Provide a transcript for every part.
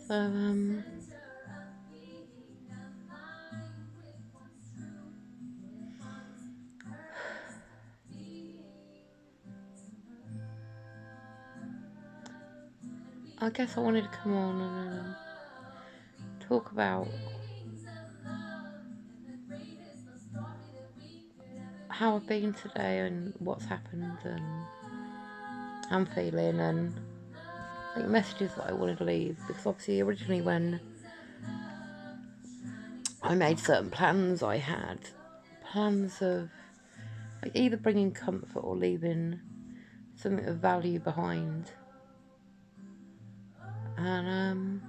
So, I guess I wanted to come on and talk about how I've been today and what's happened and how I'm feeling, and like messages that I wanted to leave, because obviously originally when I made certain plans, I had plans of like either bringing comfort or leaving something of value behind. And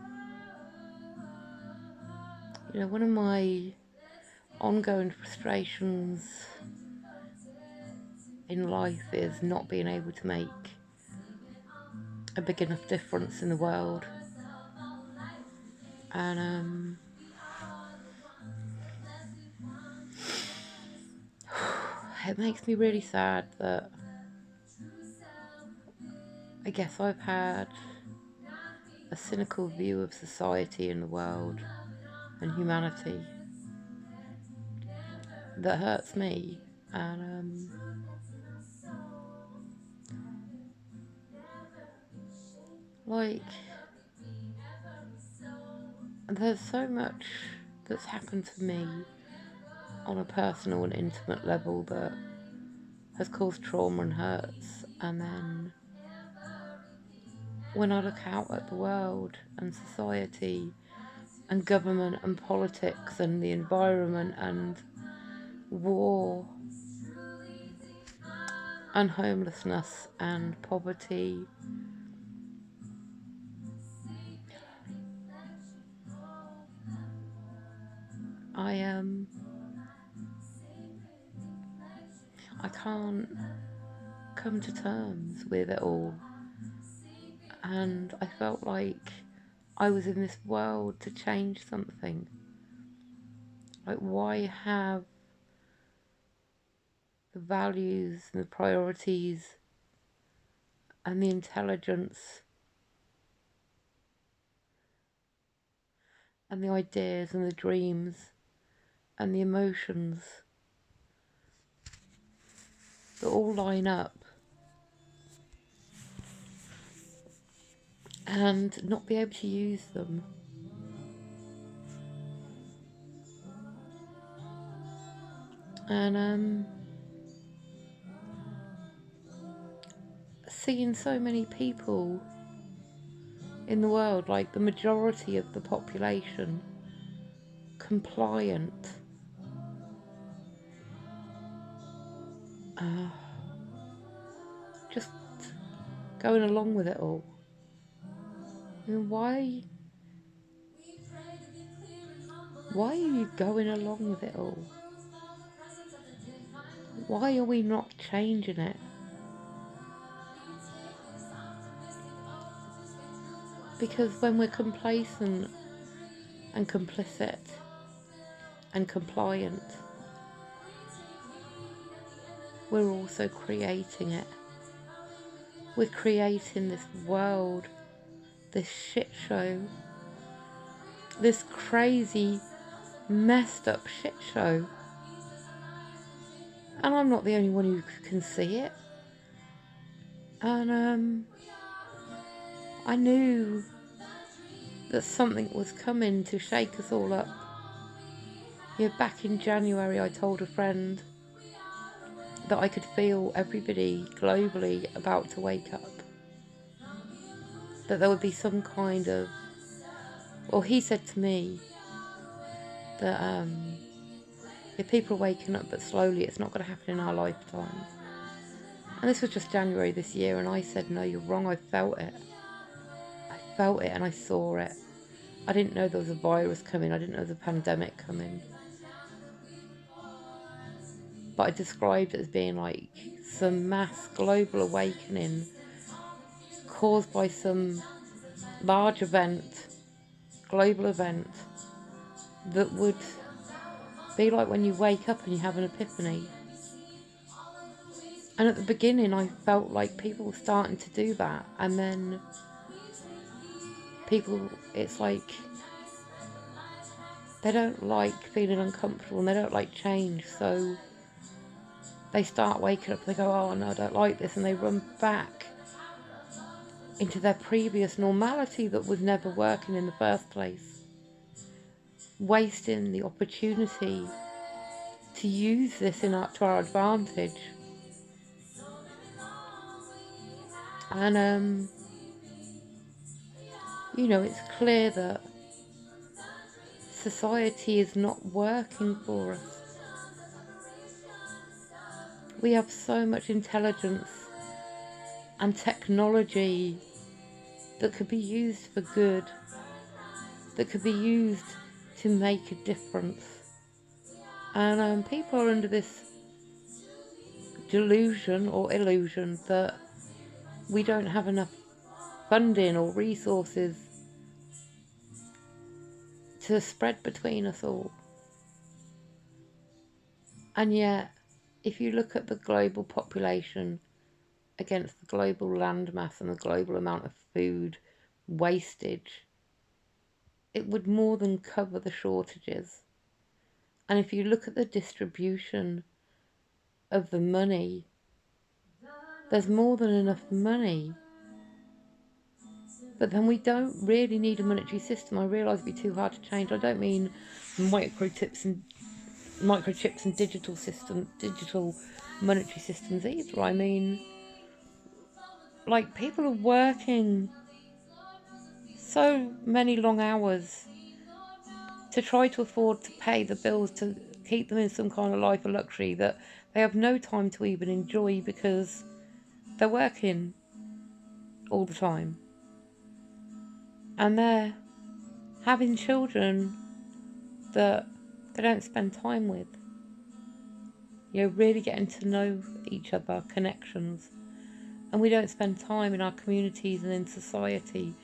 one of my ongoing frustrations in life is not being able to make a big enough difference in the world. And it makes me really sad that I guess I've had a cynical view of society and the world and humanity that hurts me. And like, there's so much that's happened to me on a personal and intimate level that has caused trauma and hurts. And then when I look out at the world and society and government and politics and the environment and war and homelessness and poverty, I can't come to terms with it all. And I felt like I was in this world to change something. Like, why have the values and the priorities and the intelligence and the ideas and the dreams and the emotions that all line up and not be able to use them? And seeing so many people in the world, like the majority of the population, compliant, just going along with it all. I mean, why are you going along with it all? Why are we not changing it? Because when we're complacent and complicit and compliant, we're also creating it. We're creating this world, this shit show, this crazy, messed up shit show. And I'm not the only one who can see it. And I knew that something was coming to shake us all up. Back in January, I told a friend that I could feel everybody globally about to wake up. That there would be some kind of... Well, he said to me that if people are waking up but slowly, it's not going to happen in our lifetime. And this was just January this year, and I said, no, you're wrong, I felt it. I felt it and I saw it. I didn't know there was a virus coming, I didn't know there was a pandemic coming. But I described it as being like some mass global awakening caused by some large event, global event, that would be like when you wake up and you have an epiphany. And at the beginning I felt like people were starting to do that, and then People, it's like they don't like feeling uncomfortable and they don't like change, so they start waking up and they go, oh no, I don't like this, and they run back into their previous normality that was never working in the first place, wasting the opportunity to use this to our advantage. And you know, it's clear that society is not working for us. We have so much intelligence and technology that could be used for good, that could be used to make a difference. And people are under this delusion or illusion that we don't have enough funding or resources to spread between us all. And yet, if you look at the global population against the global landmass and the global amount of food wastage, it would more than cover the shortages. And if you look at the distribution of the money, there's more than enough money. But then we don't really need a monetary system. I realise it'd be too hard to change. I don't mean microchips and digital monetary systems either. I mean, like, people are working so many long hours to try to afford to pay the bills to keep them in some kind of life of luxury that they have no time to even enjoy because they're working all the time. And they're having children that they don't spend time with. You know, really getting to know each other, connections. And we don't spend time in our communities and in society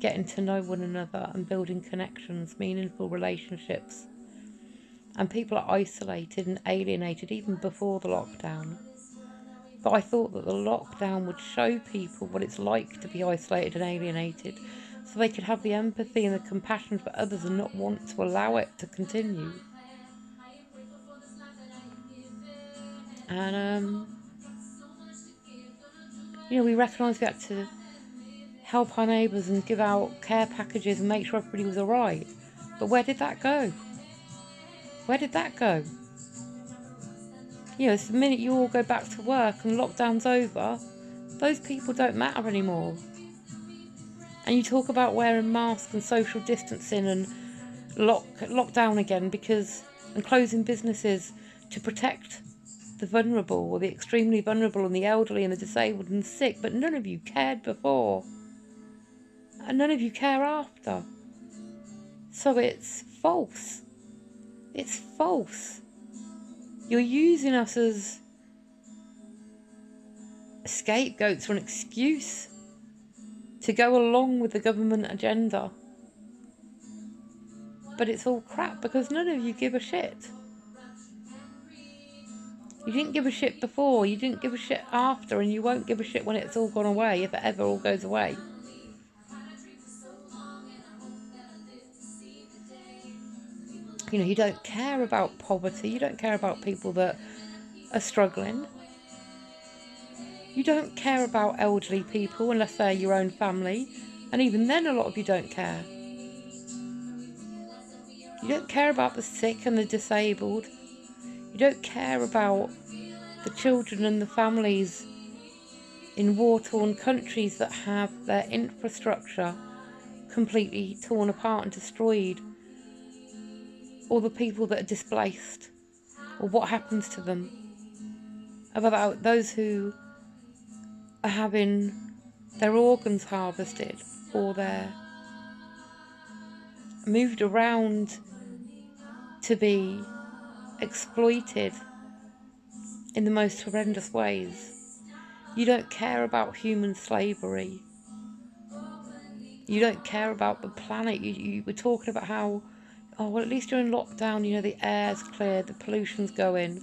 getting to know one another and building connections, meaningful relationships. And people are isolated and alienated even before the lockdown. But I thought that the lockdown would show people what it's like to be isolated and alienated, so they could have the empathy and the compassion for others and not want to allow it to continue. And you know, we recognised we had to help our neighbours and give out care packages and make sure everybody was alright. But where did that go? Where did that go? You know, the minute you all go back to work and lockdown's over, those people don't matter anymore. And you talk about wearing masks and social distancing and lockdown again and closing businesses to protect the vulnerable or the extremely vulnerable and the elderly and the disabled and the sick, but none of you cared before. And none of you care after. So it's false. It's false. You're using us as scapegoats or an excuse to go along with the government agenda. But it's all crap because none of you give a shit. You didn't give a shit before, you didn't give a shit after, and you won't give a shit when it's all gone away, if it ever all goes away. You know, you don't care about poverty, you don't care about people that are struggling. You don't care about elderly people unless they're your own family, and even then a lot of you don't care. You don't care about the sick and the disabled. You don't care about the children and the families in war-torn countries that have their infrastructure completely torn apart and destroyed, or the people that are displaced, or what happens to them, about those who are having their organs harvested or they're moved around to be exploited in the most horrendous ways. You don't care about human slavery. You don't care about the planet. You were talking about how, oh, well, at least during lockdown, you know, the air's clear, the pollution's going,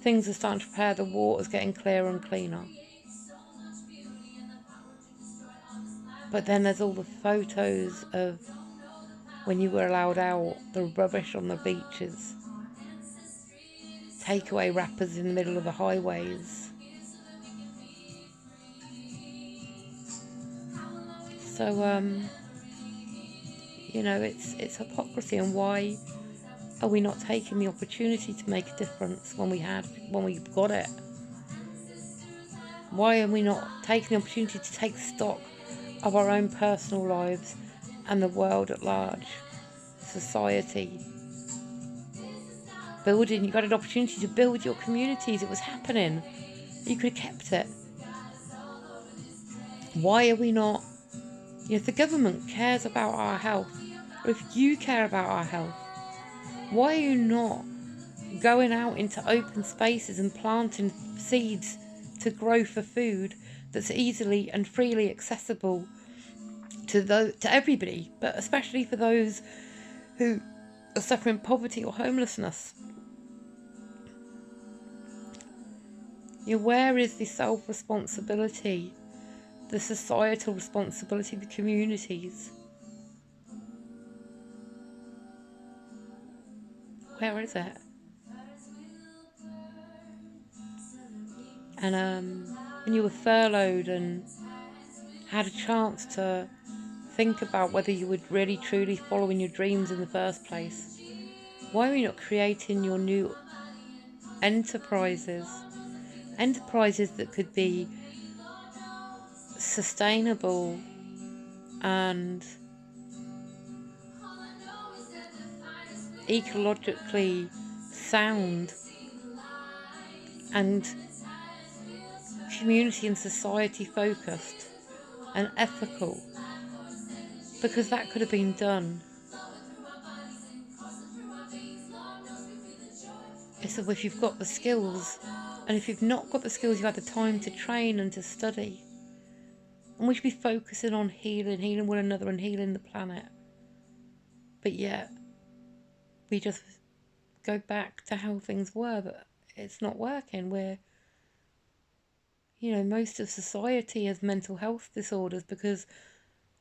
things are starting to prepare, the water's getting clearer and cleaner. But then there's all the photos of when you were allowed out, the rubbish on the beaches, takeaway wrappers in the middle of the highways. So, it's hypocrisy. And why are we not taking the opportunity to make a difference when we've got it? Why are we not taking the opportunity to take stock of our own personal lives and the world at large? Society. Building, you got an opportunity to build your communities. It was happening. You could have kept it. Why are we not? If the government cares about our health, or if you care about our health, why are you not going out into open spaces and planting seeds to grow for food that's easily and freely accessible to everybody, but especially for those who are suffering poverty or homelessness? Where is the self-responsibility, the societal responsibility, the communities? Where is it? And when you were furloughed and had a chance to think about whether you would really truly follow in your dreams in the first place, why are you not creating your new enterprises that could be sustainable and ecologically sound and community and society focused and ethical? Because that could have been done. So if you've got the skills, and if you've not got the skills, you had the time to train and to study. And we should be focusing on healing one another and healing the planet. But yet, we just go back to how things were, but it's not working. Most of society has mental health disorders because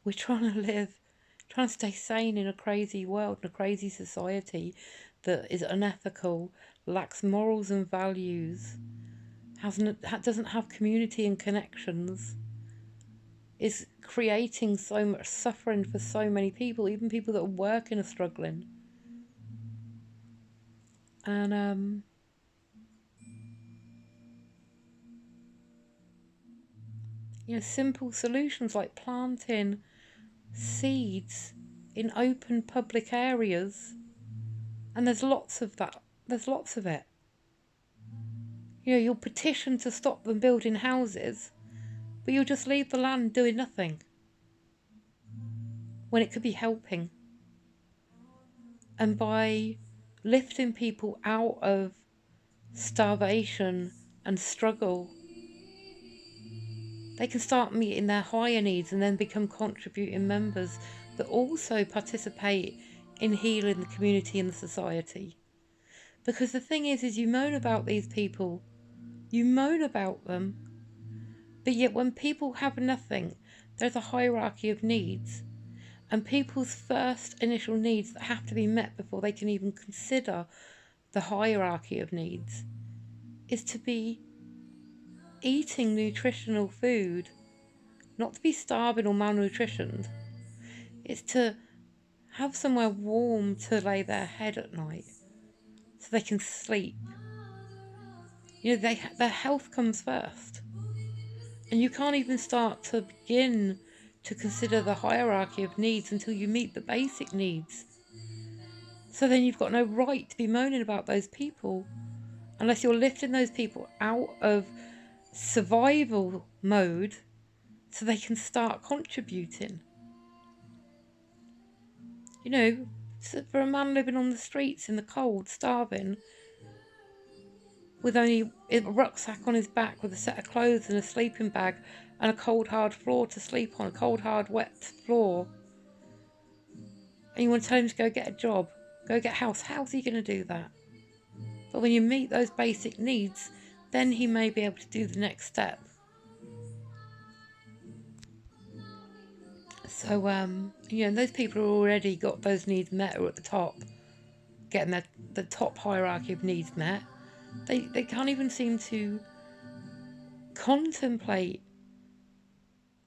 we're trying to stay sane in a crazy world, in a crazy society that is unethical, lacks morals and values, doesn't have community and connections, is creating so much suffering for so many people. Even people that are working are struggling. And simple solutions like planting seeds in open public areas, and there's lots of that. There's lots of it. You'll petition to stop them building houses, but you'll just leave the land doing nothing when it could be helping. And by lifting people out of starvation and struggle, they can start meeting their higher needs and then become contributing members that also participate in healing the community and the society. Because the thing is you moan about these people, you moan about them, but yet when people have nothing, there's a hierarchy of needs. And people's first initial needs that have to be met before they can even consider the hierarchy of needs is to be eating nutritional food, not to be starving or malnutritioned. It's to have somewhere warm to lay their head at night so they can sleep. Their health comes first. And you can't even start to begin to consider the hierarchy of needs until you meet the basic needs. So then you've got no right to be moaning about those people unless you're lifting those people out of survival mode so they can start contributing. For a man living on the streets in the cold, starving, with only a rucksack on his back with a set of clothes and a sleeping bag and a cold hard floor to sleep on, a cold hard wet floor, and you want to tell him to go get a job, go get a house, how's he going to do that? But when you meet those basic needs, then he may be able to do the next step. So, those people who already got those needs met are at the top, getting the top hierarchy of needs met. They can't even seem to contemplate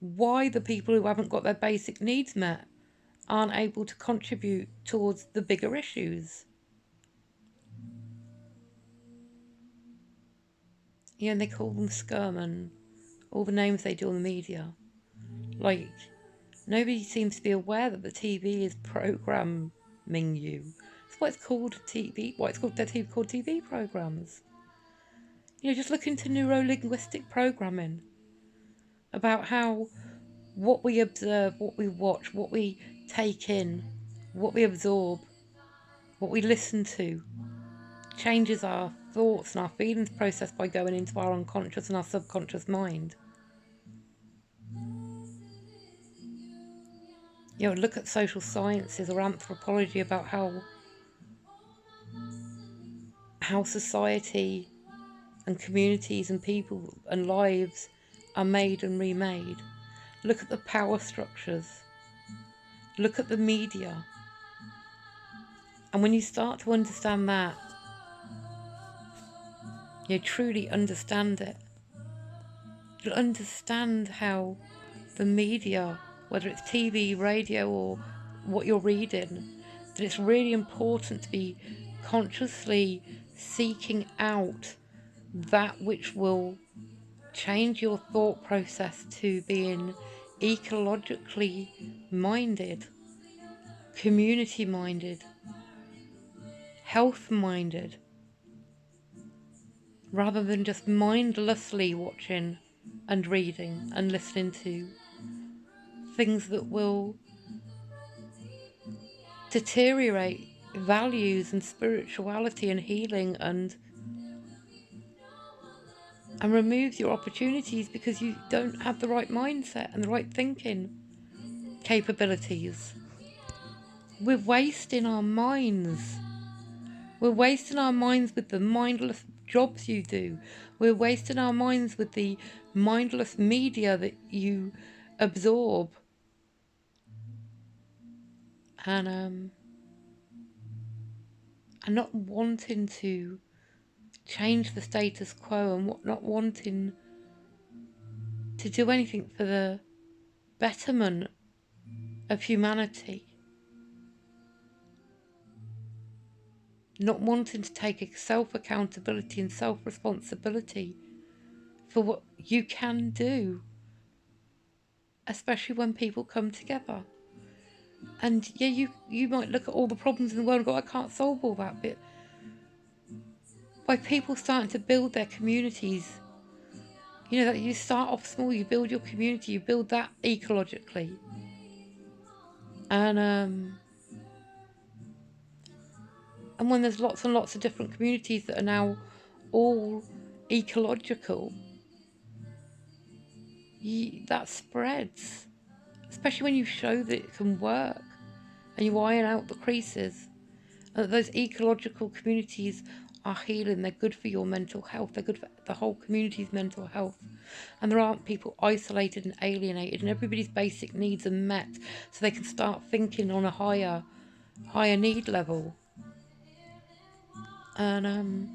why the people who haven't got their basic needs met aren't able to contribute towards the bigger issues. And they call them scum and all the names they do on the media. Like, nobody seems to be aware that the TV is programming you. That's why it's called TV. Why it's called they're called TV programs. Just look into neuro-linguistic programming about how what we observe, what we watch, what we take in, what we absorb, what we listen to, changes our thoughts and our feelings process by going into our unconscious and our subconscious mind. Look at social sciences or anthropology about how society and communities and people and lives are made and remade. Look at the power structures. Look at the media. And when you start to understand that, you truly understand it. You'll understand how the media, whether it's TV, radio, or what you're reading, that it's really important to be consciously seeking out that which will change your thought process to being ecologically minded, community minded, health minded, rather than just mindlessly watching and reading and listening to things that will deteriorate values and spirituality and healing and remove your opportunities because you don't have the right mindset and the right thinking capabilities. We're wasting our minds. We're wasting our minds with the mindless jobs you do. We're wasting our minds with the mindless media that you absorb. And not wanting to change the status quo and not wanting to do anything for the betterment of humanity. Not wanting to take self-accountability and self-responsibility for what you can do, especially when people come together. And yeah, you might look at all the problems in the world and go, I can't solve all that, but by people starting to build their communities, that you start off small, you build your community, you build that ecologically. And when there's lots and lots of different communities that are now all ecological, that spreads, especially when you show that it can work and you iron out the creases, and that those ecological communities are healing, they're good for your mental health, they're good for the whole community's mental health, and there aren't people isolated and alienated, and everybody's basic needs are met, so they can start thinking on a higher need level. And and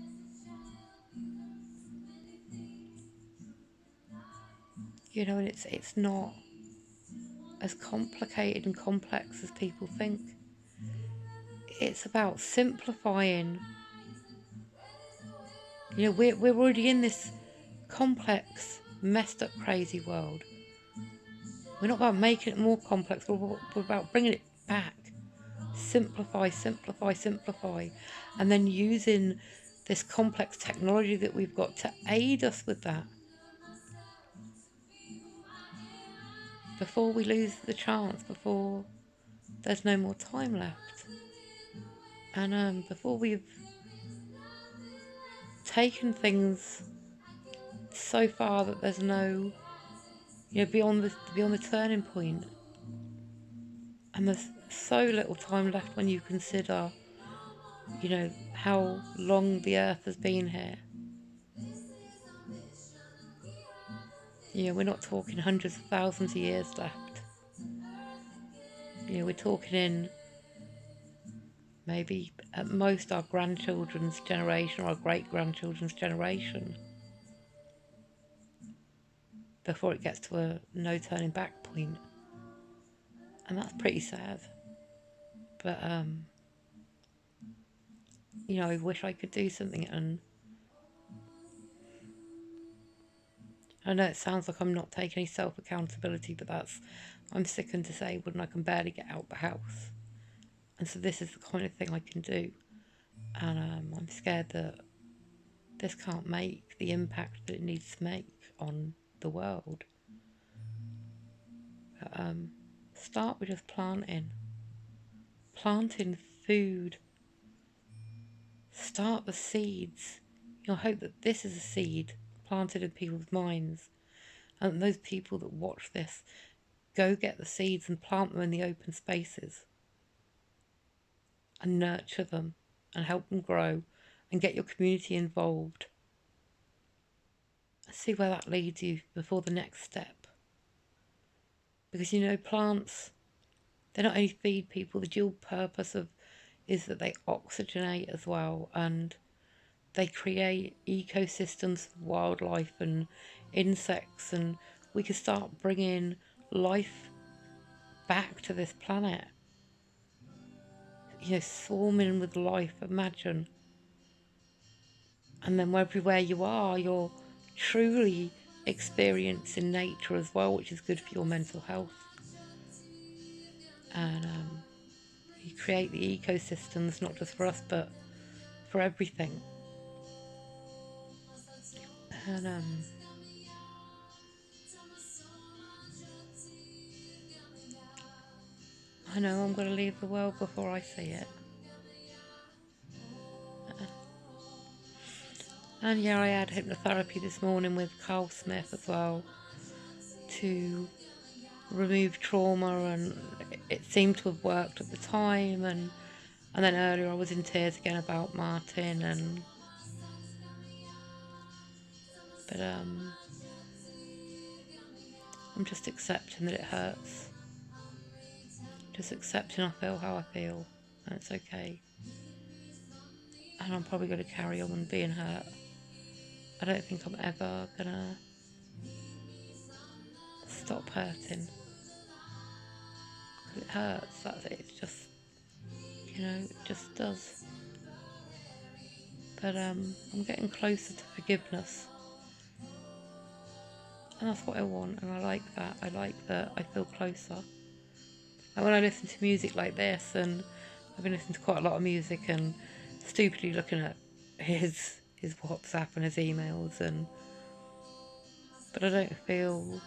it's not as complicated and complex as people think. It's about simplifying. We're already in this complex, messed up, crazy world. We're not about making it more complex, we're about bringing it back. Simplify, simplify, simplify. And then using this complex technology that we've got to aid us with that. Before we lose the chance, before there's no more time left. And before we've taken things so far that there's no, beyond the turning point. And there's so little time left when you consider, how long the earth has been here. We're not talking hundreds of thousands of years left. You know, we're talking in maybe at most our grandchildren's generation or our great-grandchildren's generation before it gets to a no turning back point. And that's pretty sad. But, you know, I wish I could do something. And I know it sounds like I'm not taking any self-accountability, but I'm sick and disabled and I can barely get out the house. And so this is the kind of thing I can do. And I'm scared that this can't make the impact that it needs to make on the world. But, start with just planting food. Start the seeds. You'll hope that this is a seed planted in people's minds, and those people that watch this go get the seeds and plant them in the open spaces and nurture them and help them grow and get your community involved. See where that leads you before the next step. Because, you know, plants, they not only feed people, the dual purpose is that they oxygenate as well, and they create ecosystems for wildlife and insects, and we can start bringing life back to this planet. You know, swarming with life, imagine. And then everywhere you are, you're truly experiencing nature as well, which is good for your mental health. And you create the ecosystems, not just for us, but for everything. And I know I'm going to leave the world before I see it. And yeah, I had hypnotherapy this morning with Carl Smith as well to remove trauma, and it seemed to have worked at the time. And then earlier I was in tears again about Martin, but I'm just accepting that it hurts. Just accepting I feel how I feel, and it's okay. And I'm probably going to carry on being hurt. I don't think I'm ever gonna stop hurting. Because it hurts, that's it. It's just, you know, it just does. But I'm getting closer to forgiveness. And that's what I want, and I like that. I like that I feel closer. And when I listen to music like this, and I've been listening to quite a lot of music and stupidly looking at his WhatsApp and his emails, but I don't feel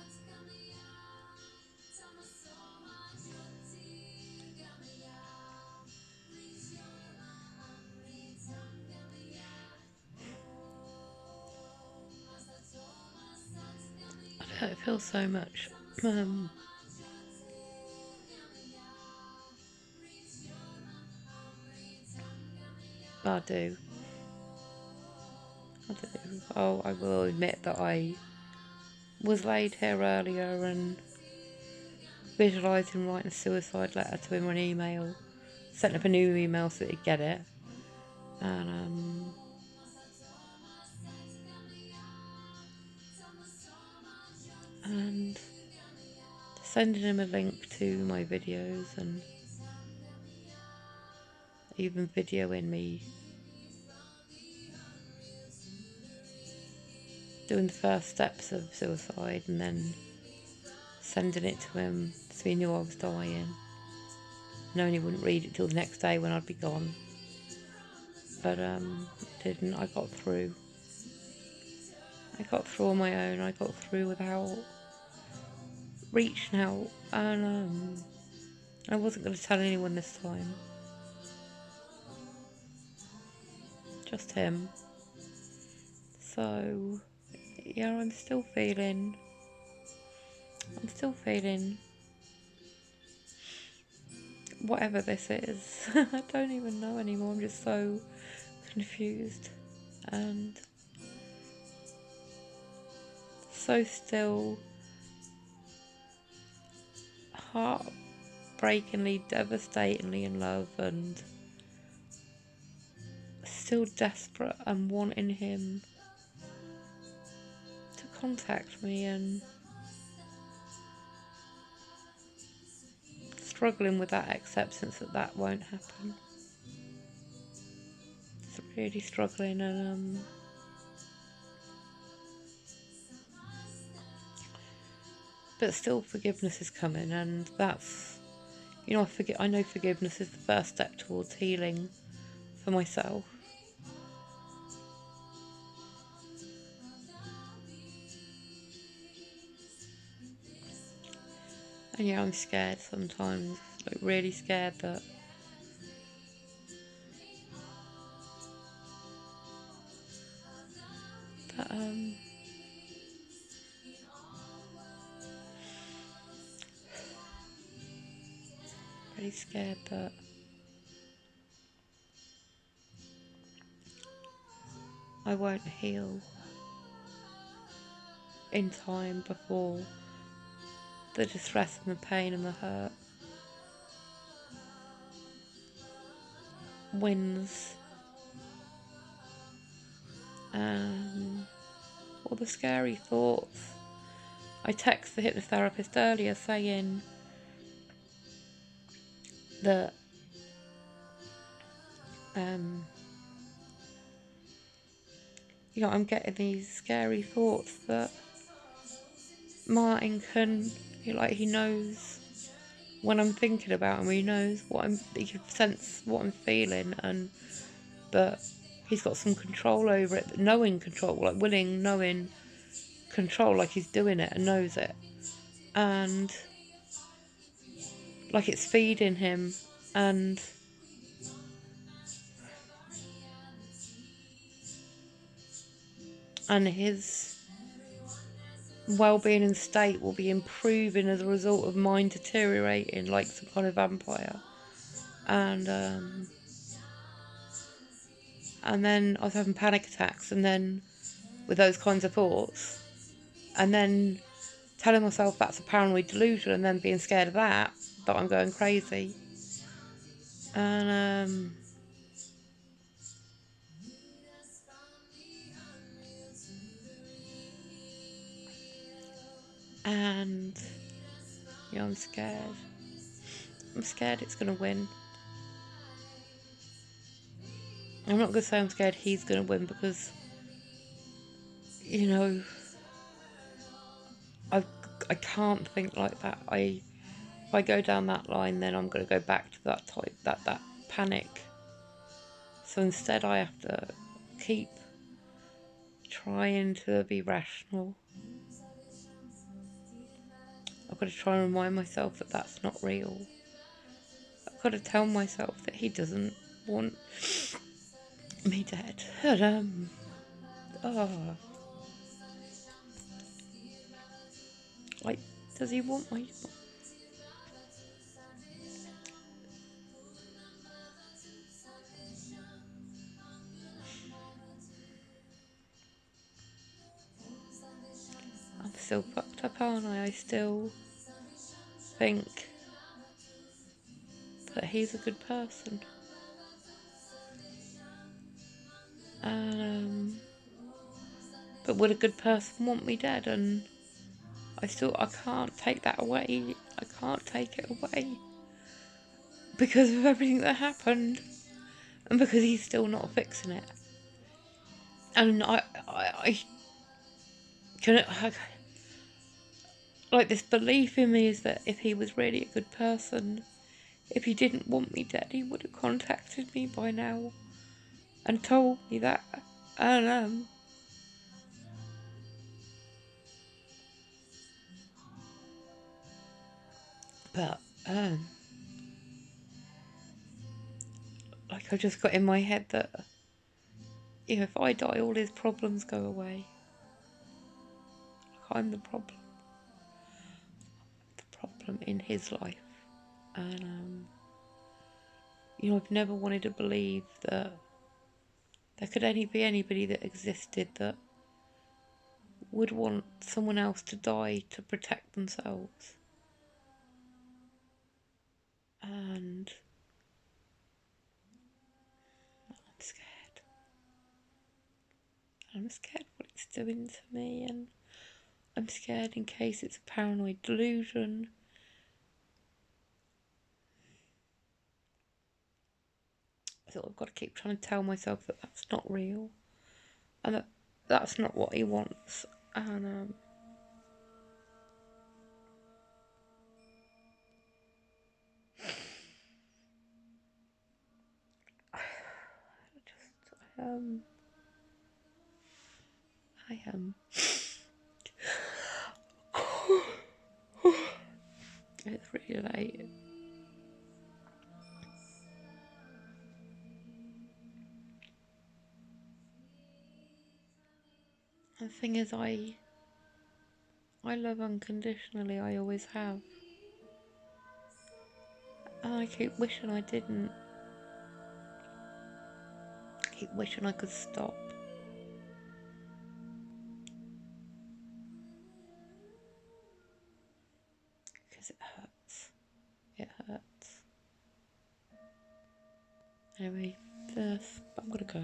so much. I do. Oh, I will admit that I was laid here earlier and visualising writing a suicide letter to him on email, setting up a new email so that he'd get it, and sending him a link to my videos, and even videoing me doing the first steps of suicide, and then sending it to him so he knew I was dying, knowing he wouldn't read it till the next day when I'd be gone. But didn't. I got through. I got through on my own. I got through without reaching out, and I wasn't going to tell anyone this time. Just him. So yeah, I'm still feeling whatever this is. I don't even know anymore. I'm just so confused and so still heartbreakingly, devastatingly in love, and still desperate and wanting him to contact me, and struggling with that acceptance that that won't happen. It's really struggling, and but still forgiveness is coming, and that's, you know, I know forgiveness is the first step towards healing for myself. And yeah, I'm scared sometimes, like really scared that that really scared that I won't heal in time before the distress and the pain and the hurt wins. All the scary thoughts. I texted the hypnotherapist earlier saying that you know, I'm getting these scary thoughts that Martin can, you know, like, he knows when I'm thinking about him, he knows he can sense what I'm feeling, and that he's got some control over it, knowing control, like willing, knowing control, like he's doing it and knows it, and like it's feeding him, and his well-being and state will be improving as a result of mine deteriorating like some kind of vampire. And then I was having panic attacks, and then with those kinds of thoughts, and then telling myself that's a paranoid delusion, and then being scared of that I'm going crazy. And you know, I'm scared. I'm scared it's going to win. I'm not going to say I'm scared he's going to win, because, you know, I can't think like that. If I go down that line, then I'm going to go back to that panic. So instead I have to keep trying to be rational. I've got to try and remind myself that that's not real. I've got to tell myself that he doesn't want me dead. And, like, does he want my... I'm still fucked up, aren't I? I still think that he's a good person. And, but would a good person want me dead? And I can't take that away. I can't take it away. Because of everything that happened. And because he's still not fixing it. And I can... like, this belief in me is that if he was really a good person, if he didn't want me dead, he would have contacted me by now and told me that. And but like, I just got in my head that, you know, if I die, all his problems go away. Like, I'm the problem in his life. And you know, I've never wanted to believe that there could be anybody that existed that would want someone else to die to protect themselves. and I'm scared. I'm scared what it's doing to me, and I'm scared in case it's a paranoid delusion. So I've got to keep trying to tell myself that that's not real, and that that's not what he wants. And I am. It's really late. The thing is, I love unconditionally. I always have, and I keep wishing I didn't. I keep wishing I could stop. Because it hurts. It hurts. Anyway, I'm gonna go.